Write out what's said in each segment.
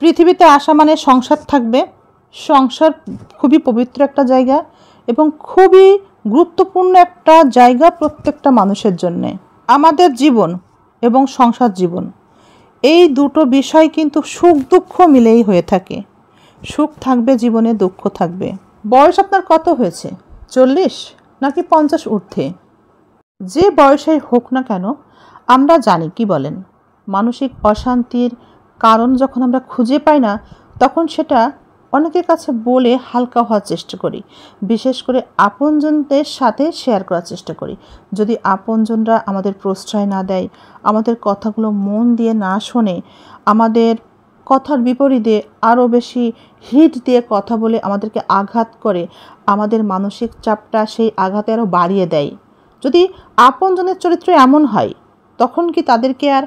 পৃথিবীতে আসা মানে সংসার থাকবে। সংসার খুবই পবিত্র একটা জায়গা এবং খুবই গুরুত্বপূর্ণ একটা জায়গা প্রত্যেকটা মানুষের জন্যে। আমাদের জীবন এবং সংসার জীবন এই দুটো বিষয় কিন্তু সুখ দুঃখ মিলেই হয়ে থাকে। সুখ থাকবে জীবনে, দুঃখ থাকবে। বয়স আপনার কত হয়েছে? 40 নাকি 50 ঊর্ধ্বে? যে বয়সেই হোক না কেন, আমরা জানি কি বলেন, মানসিক অশান্তির কারণ যখন আমরা খুঁজে পাই না, তখন সেটা অনেকের কাছে বলে হালকা হওয়ার চেষ্টা করি। বিশেষ করে আপনজনদের সাথে শেয়ার করার চেষ্টা করি। যদি আপনজনরা আমাদের প্রশ্রয় না দেয়, আমাদের কথাগুলো মন দিয়ে না শোনে, আমাদের কথার বিপরীতে আরও বেশি হিট দিয়ে কথা বলে আমাদেরকে আঘাত করে, আমাদের মানসিক চাপটা সেই আঘাতে আরও বাড়িয়ে দেয়, যদি আপনজনের চরিত্র এমন হয়, তখন কি তাদেরকে আর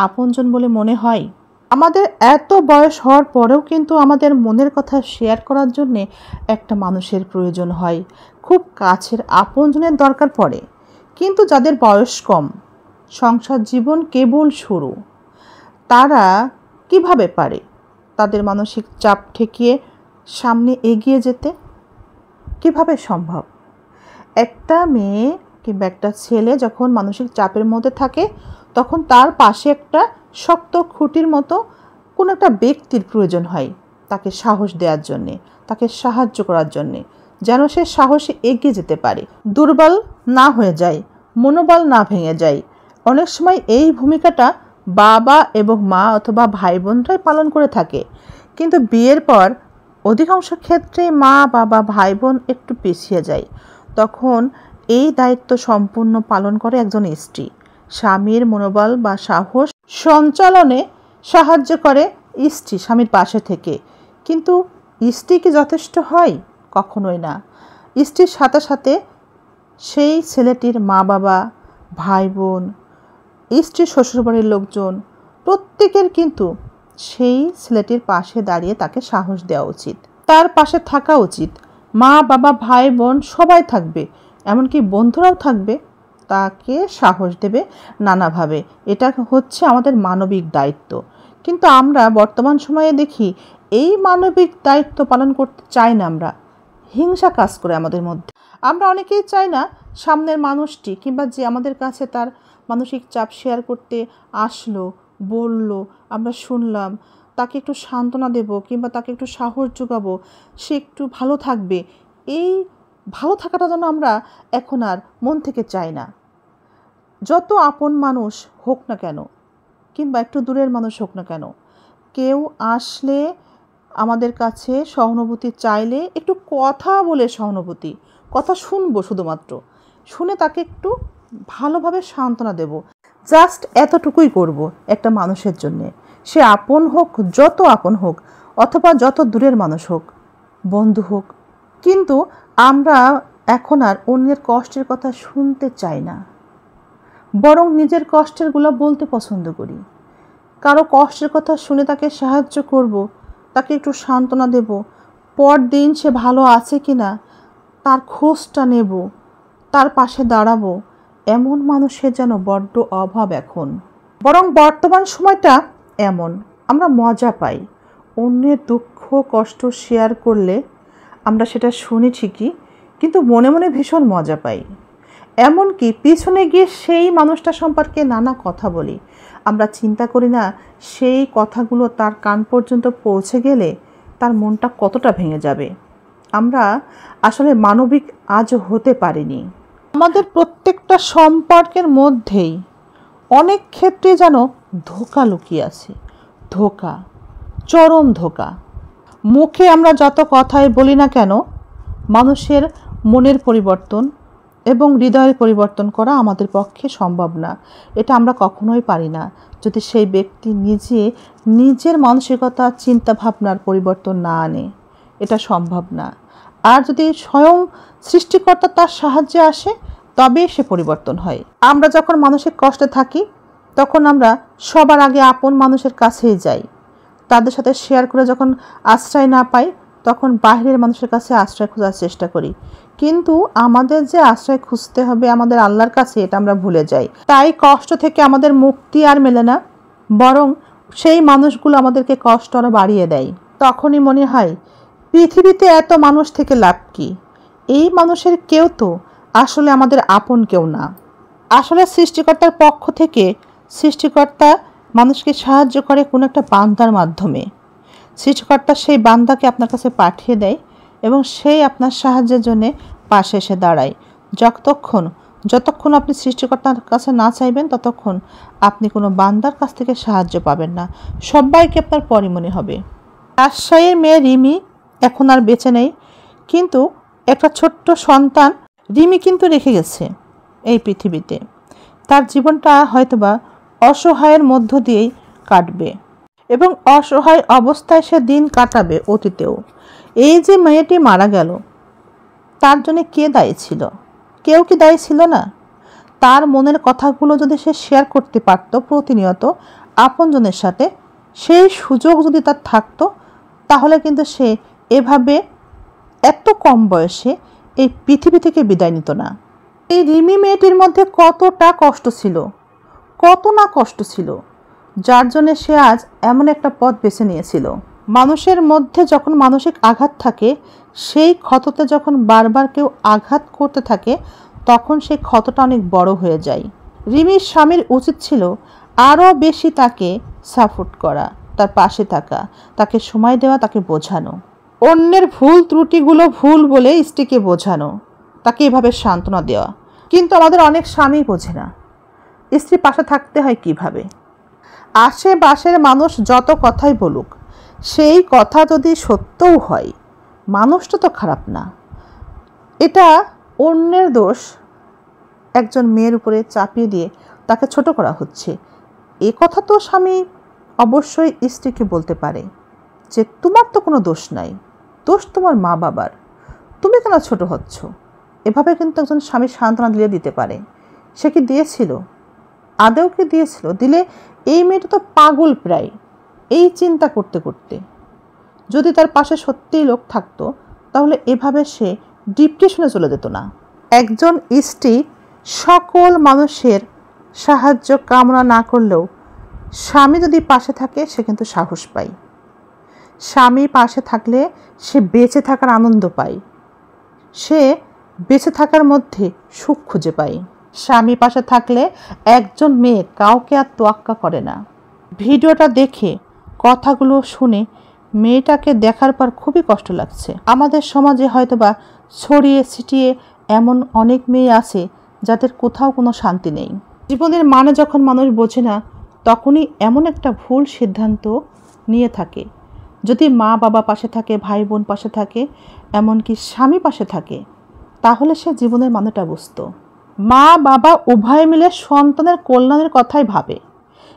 আপনজন বলে মনে হয়? আমাদের এত বয়স হওয়ার পরেও কিন্তু আমাদের মনের কথা শেয়ার করার জন্যে একটা মানুষের প্রয়োজন হয়, খুব কাছের আপনজনের দরকার পড়ে। কিন্তু যাদের বয়স কম, সংসার জীবন কেবল শুরু, তারা কিভাবে পারে তাদের মানসিক চাপ ঠেকিয়ে সামনে এগিয়ে যেতে? কিভাবে সম্ভব? একটা মেয়ে কিংবা একটা ছেলে যখন মানসিক চাপের মধ্যে থাকে, তখন তার পাশে একটা শক্ত খুঁটির মতো কোনো একটা ব্যক্তির প্রয়োজন হয়, তাকে সাহস দেওয়ার জন্যে, তাকে সাহায্য করার জন্যে, যেন সে সাহসে এগিয়ে যেতে পারে, দুর্বল না হয়ে যায়, মনোবল না ভেঙে যায়। অনেক সময় এই ভূমিকাটা বাবা এবং মা অথবা ভাই বোনরাই পালন করে থাকে। কিন্তু বিয়ের পর অধিকাংশ ক্ষেত্রে মা বাবা ভাই বোন একটু পিছিয়ে যায়। তখন এই দায়িত্ব সম্পূর্ণ পালন করে একজন স্ত্রী। স্বামীর মনোবল বা সাহস সঞ্চালনে সাহায্য করে স্ত্রী স্বামীর পাশে থেকে। কিন্তু স্ত্রী কি যথেষ্ট হয়? কখনোই না। স্ত্রীর সাথে সাথে সেই ছেলেটির মা বাবা, ভাই বোন, স্ত্রীর শ্বশুরবাড়ির লোকজন, প্রত্যেকের কিন্তু সেই ছেলেটির পাশে দাঁড়িয়ে তাকে সাহস দেওয়া উচিত, তার পাশে থাকা উচিত। মা বাবা ভাই বোন সবাই থাকবে, এমনকি বন্ধুরাও থাকবে, তাকে সাহস দেবে নানাভাবে। এটা হচ্ছে আমাদের মানবিক দায়িত্ব। কিন্তু আমরা বর্তমান সময়ে দেখি এই মানবিক দায়িত্ব পালন করতে চাই না। আমরা হিংসা কাজ করে আমাদের মধ্যে। আমরা অনেকেই চাই না সামনের মানুষটি কিংবা যে আমাদের কাছে তার মানসিক চাপ শেয়ার করতে আসলো, বলল, আমরা শুনলাম, তাকে একটু সান্ত্বনা দেব কিংবা তাকে একটু সাহস যোগাবো, সে একটু ভালো থাকবে। এই ভালো থাকাটা যেন আমরা এখন আর মন থেকে চাই না। যত আপন মানুষ হোক না কেন কিংবা একটু দূরের মানুষ হোক না কেন, কেউ আসলে আমাদের কাছে সহানুভূতি চাইলে একটু কথা বলে সহানুভূতি, কথা শুনবো, শুধুমাত্র শুনে তাকে একটু ভালোভাবে সান্ত্বনা দেব। জাস্ট এতটুকুই করব একটা মানুষের জন্যে। সে আপন হোক, যত আপন হোক, অথবা যত দূরের মানুষ হোক, বন্ধু হোক। কিন্তু আমরা এখন আর অন্যের কষ্টের কথা শুনতে চাই না, বরং নিজের কষ্টেরগুলো বলতে পছন্দ করি। কারো কষ্টের কথা শুনে তাকে সাহায্য করব, তাকে একটু সান্ত্বনা দেব, পরদিন সে ভালো আছে কি না তার খোঁজটা নেব, তার পাশে দাঁড়াবো। এমন মানুষের যেন বড্ড অভাব এখন। বরং বর্তমান সময়টা এমন, আমরা মজা পাই। অন্যের দুঃখ কষ্ট শেয়ার করলে আমরা সেটা শুনি ঠিকই, কিন্তু মনে মনে ভীষণ মজা পাই। এমনকি পিছনে গিয়ে সেই মানুষটা সম্পর্কে নানা কথা বলি। আমরা চিন্তা করি না সেই কথাগুলো তার কান পর্যন্ত পৌঁছে গেলে তার মনটা কতটা ভেঙে যাবে। আমরা আসলে মানবিক আজও হতে পারিনি। আমাদের প্রত্যেকটা সম্পর্কের মধ্যেই অনেক ক্ষেত্রে যেন ধোঁকা লুকিয়ে আছে। ধোঁকা, চরম ধোঁকা। মুখে আমরা যত কথাই বলি না কেন, মানুষের মনের পরিবর্তন এবং হৃদয়ের পরিবর্তন করা আমাদের পক্ষে সম্ভব না। এটা আমরা কখনোই পারি না যদি সেই ব্যক্তি নিজের মানসিকতা চিন্তা ভাবনার পরিবর্তন না আনে। এটা সম্ভব না। আর যদি স্বয়ং সৃষ্টিকর্তা তার সাহায্যে আসে, তবে সে পরিবর্তন হয়। আমরা যখন মানসিক কষ্টে থাকি, তখন আমরা সবার আগে আপন মানুষের কাছেই যাই। তাদের সাথে শেয়ার করে যখন আশ্রয় না পাই, তখন বাইরের মানুষের কাছে আশ্রয় খোঁজার চেষ্টা করি। কিন্তু আমাদের যে আশ্রয় খুঁজতে হবে আমাদের আল্লাহর কাছে, এটা আমরা ভুলে যাই। তাই কষ্ট থেকে আমাদের মুক্তি আর মেলে না, বরং সেই মানুষগুলো আমাদেরকে কষ্ট আরও বাড়িয়ে দেয়। তখনই মনে হয় পৃথিবীতে এত মানুষ থেকে লাভ কি? এই মানুষের কেউ তো আসলে আমাদের আপন কেউ না। আসলে সৃষ্টিকর্তার পক্ষ থেকে সৃষ্টিকর্তা মানুষকে সাহায্য করে কোনো একটা বান্দার মাধ্যমে। সৃষ্টিকর্তা সেই বান্দাকে আপনার কাছে পাঠিয়ে দেয় এবং সেই আপনার সাহায্যের জন্যে পাশে এসে দাঁড়ায়। যতক্ষণ আপনি সৃষ্টিকর্তার কাছে না চাইবেন ততক্ষণ আপনি কোনো বান্দার কাছ থেকে সাহায্য পাবেন না। সবাইকে আপনার পরই মনে হবে। রাজশাহীর মেয়ে রিমি এখন আর বেঁচে নেই, কিন্তু একটা ছোট্ট সন্তান রিমি কিন্তু রেখে গেছে এই পৃথিবীতে। তার জীবনটা হয়তোবা অসহায়ের মধ্য দিয়েই কাটবে এবং অসহায় অবস্থায় সে দিন কাটাবে অতীতেও। এই যে মেয়েটি মারা গেল, তার জন্য কে দায়ী ছিল? কেউ কি দায়ী ছিল না? তার মনের কথাগুলো যদি সে শেয়ার করতে পারত প্রতিনিয়ত আপনজনের সাথে, সেই সুযোগ যদি তার থাকতো, তাহলে কিন্তু সে এভাবে এত কম বয়সে এই পৃথিবী থেকে বিদায় নিত না। এই রিমি মেয়েটির মধ্যে কতটা কষ্ট ছিল, কত না কষ্ট ছিল, যার জন্যে সে আজ এমন একটা পথ বেছে নিয়েছিল। মানুষের মধ্যে যখন মানসিক আঘাত থাকে, সেই ক্ষততে যখন বারবার কেউ আঘাত করতে থাকে, তখন সেই ক্ষতটা অনেক বড় হয়ে যায়। রিমির স্বামীর উচিত ছিল আরও বেশি তাকে সাপোর্ট করা, তার পাশে থাকা, তাকে সময় দেওয়া, তাকে বোঝানো, অন্যের ভুল ত্রুটিগুলো ভুল বলে স্ত্রীকে বোঝানো, তাকে এভাবে সান্ত্বনা দেওয়া। কিন্তু আমাদের অনেক স্বামী বোঝে না স্ত্রী পাশে থাকতে হয় কিভাবে। আশেপাশের মানুষ যত কথাই বলুক, সেই কথা যদি সত্যও হয়, মানুষটা তো খারাপ না, এটা অন্যের দোষ একজন মেয়ের উপরে চাপিয়ে দিয়ে তাকে ছোট করা হচ্ছে। এ কথা তো স্বামী অবশ্যই স্ত্রীকে বলতে পারে যে তোমার তো কোনো দোষ নাই, দোষ তোমার মা বাবার, তুমি কেন ছোট হচ্ছ। এভাবে কিন্তু একজন স্বামী সান্ত্বনা দিতে পারে। সে কি দিয়েছিল? আদেও কি দিয়েছিল? দিলে এই মেয়েটা তো পাগল প্রায় এই চিন্তা করতে করতে। যদি তার পাশে সত্যিই লোক থাকতো, তাহলে এভাবে সে ডিপ্রেশনে চলে যেত না। একজন স্ত্রী সকল মানুষের সাহায্য কামনা না করলেও স্বামী যদি পাশে থাকে, সে কিন্তু সাহস পায়। স্বামী পাশে থাকলে সে বেঁচে থাকার আনন্দ পায়, সে বেঁচে থাকার মধ্যে সুখ খুঁজে পায়। স্বামী পাশে থাকলে একজন মেয়ে কাউকে আর তোয়াক্কা করে না। ভিডিওটা দেখে কথাগুলো শুনে মেয়েটাকে দেখার পর খুবই কষ্ট লাগছে। আমাদের সমাজে হয়তোবা ছড়িয়ে ছিটিয়ে এমন অনেক মেয়ে আছে যাদের কোথাও কোনো শান্তি নেই। জীবনের মানে যখন মানুষ বোঝে না, তখনই এমন একটা ভুল সিদ্ধান্ত নিয়ে থাকে। যদি মা বাবা পাশে থাকে, ভাই বোন পাশে থাকে, এমনকি স্বামী পাশে থাকে, তাহলে সে জীবনের মানেটা বুঝতো। মা বাবা উভয় মিলে সন্তানের কল্যাণের কথাই ভাবে।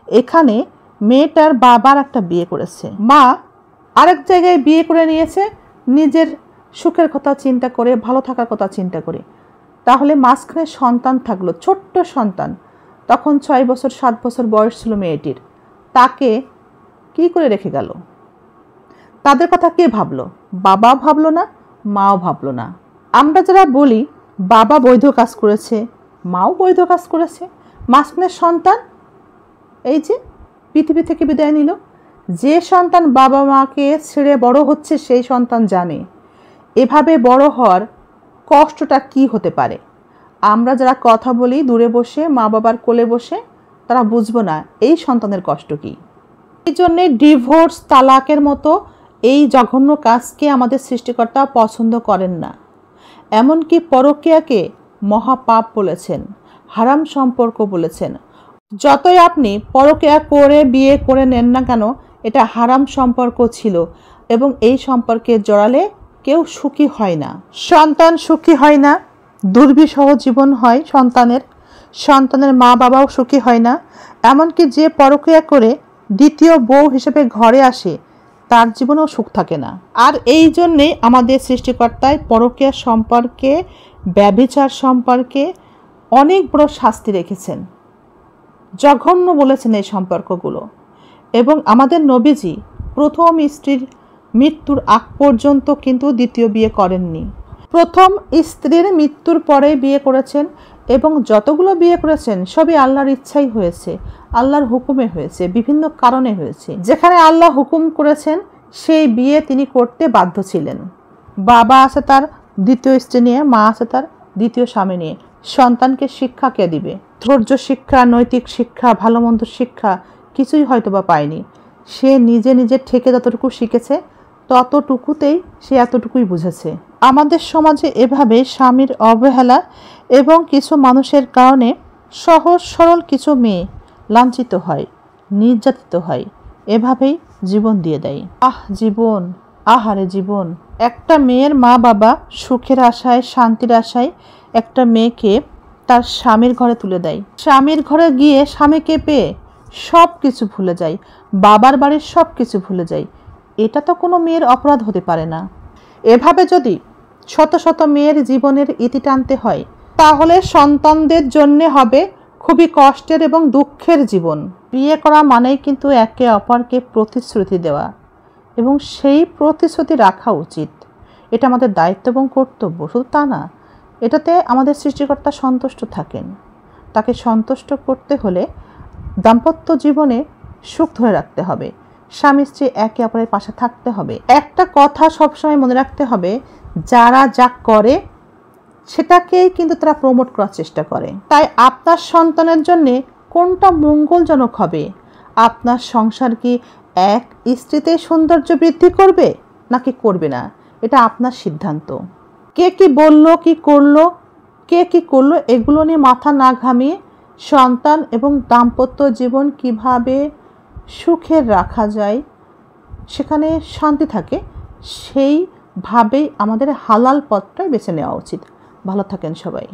এখানে মেয়েটার বাবার একটা বিয়ে করেছে, মা আরেক জায়গায় বিয়ে করে নিয়েছে নিজের সুখের কথা চিন্তা করে, ভালো থাকার কথা চিন্তা করে। তাহলে মাঝখানে সন্তান থাকলো, ছোট্ট সন্তান, তখন 6 বছর 7 বছর বয়স ছিল মেয়েটির। তাকে কি করে রেখে গেল? তাদের কথা কে ভাবলো? বাবা ভাবলো না, মাও ভাবলো না। আমরা যারা বলি বাবা বৈধ কাজ করেছে, মাও বৈধ কাজ করেছে, মাঝখানে সন্তান এই যে পৃথিবী থেকে বিদায় নিল। যে সন্তান বাবা মাকে ছেড়ে বড় হচ্ছে, সেই সন্তান জানে এভাবে বড় হওয়ার কষ্টটা কি হতে পারে। আমরা যারা কথা বলি দূরে বসে, মা বাবার কোলে বসে, তারা বুঝবো না এই সন্তানের কষ্ট কি। এই জন্যে ডিভোর্স, তালাকের মতো এই জঘন্য কাজকে আমাদের সৃষ্টিকর্তা পছন্দ করেন না। এমনকি পরকীয়াকে মহাপাপ বলেছেন, হারাম সম্পর্ক বলেছেন। যতই আপনি পরকীয়া করে বিয়ে করে নেন না কেন, এটা হারাম সম্পর্ক ছিল এবং এই সম্পর্কে জড়ালে কেউ সুখী হয় না, সন্তান সুখী হয় না, দুর্বিষহ জীবন হয় সন্তানের মা বাবাও সুখী হয় না। এমনকি যে পরকীয়া করে দ্বিতীয় বউ হিসেবে ঘরে আসে, তার জীবনেও সুখ থাকে না। আর এই জন্যেই আমাদের সৃষ্টিকর্তায় পরকীয়া সম্পর্কে, ব্যভিচার সম্পর্কে অনেক বড় শাস্তি রেখেছেন, জঘন্য বলেছেন এই সম্পর্কগুলো। এবং আমাদের নবীজি প্রথম স্ত্রীর মৃত্যুর আগ পর্যন্ত কিন্তু দ্বিতীয় বিয়ে করেননি। প্রথম স্ত্রীর মৃত্যুর পরে বিয়ে করেছেন এবং যতগুলো বিয়ে করেছেন সবই আল্লাহর ইচ্ছাই হয়েছে, আল্লাহর হুকুমে হয়েছে, বিভিন্ন কারণে হয়েছে। যেখানে আল্লাহ হুকুম করেছেন সেই বিয়ে তিনি করতে বাধ্য ছিলেন। বাবা আছে তার দ্বিতীয় স্ত্রী নিয়ে, মা আছে তার দ্বিতীয় স্বামী নিয়ে। সন্তানকে শিক্ষা কে দিবে? ধৈর্য শিক্ষা, নৈতিক শিক্ষা, ভালো মন্দ শিক্ষা কিছুই হয়তো বা পায়নি। সে নিজে নিজের ঠেকে যতটুকু শিখেছে ততটুকুতেই সে এতটুকুই বুঝেছে। আমাদের সমাজে এভাবে স্বামীর অবহেলা এবং কিছু মানুষের কারণে সহজ সরল কিছু মেয়ে লাঞ্ছিত হয়, নির্যাতিত হয়, এভাবেই জীবন দিয়ে দেয়। জীবন, আহারে জীবন। একটা মেয়ের মা বাবা সুখের আশায়, শান্তির আশায় একটা মেয়েকে তার স্বামীর ঘরে তুলে দেয়। স্বামীর ঘরে গিয়ে স্বামীকে পেয়ে সব কিছু ভুলে যায়, বাবার বাড়ির সব কিছু ভুলে যায়। এটা তো কোনো মেয়ের অপরাধ হতে পারে না। এভাবে যদি শত শত মেয়ের জীবনের ইতি টানতে হয় তাহলে সন্তানদের জন্য হবে খুবই কষ্টের এবং দুঃখের জীবন। বিয়ে করা মানেই কিন্তু একে অপরকে প্রতিশ্রুতি দেওয়া এবং সেই প্রতিশ্রুতি রাখা উচিত। এটা আমাদের দায়িত্ব এবং কর্তব্য। শুধু তা না, এটাতে আমাদের সৃষ্টিকর্তা সন্তুষ্ট থাকেন। তাকে সন্তুষ্ট করতে হলে দাম্পত্য জীবনে সুখ ধরে রাখতে হবে, স্বামী স্ত্রী একে অপরের পাশে থাকতে হবে। একটা কথা সবসময় মনে রাখতে হবে, যারা যা করে সেটাকেই কিন্তু তারা প্রমোট করার চেষ্টা করে। তাই আপনার সন্তানের জন্য কোনটা মঙ্গলজনক হবে? আপনার সংসার কি এক স্ত্রীতে সৌন্দর্য বৃদ্ধি করবে নাকি করবে না, এটা আপনার সিদ্ধান্ত। কে কি বলল, কি করলো, কে কি করলো এগুলো নিয়ে মাথা না ঘামিয়ে সন্তান এবং দাম্পত্য জীবন কিভাবে সুখের রাখা যায়, সেখানে শান্তি থাকে, সেইভাবেই আমাদের হালাল পথটাই বেছে নেওয়া উচিত। ভালো থাকেন সবাই।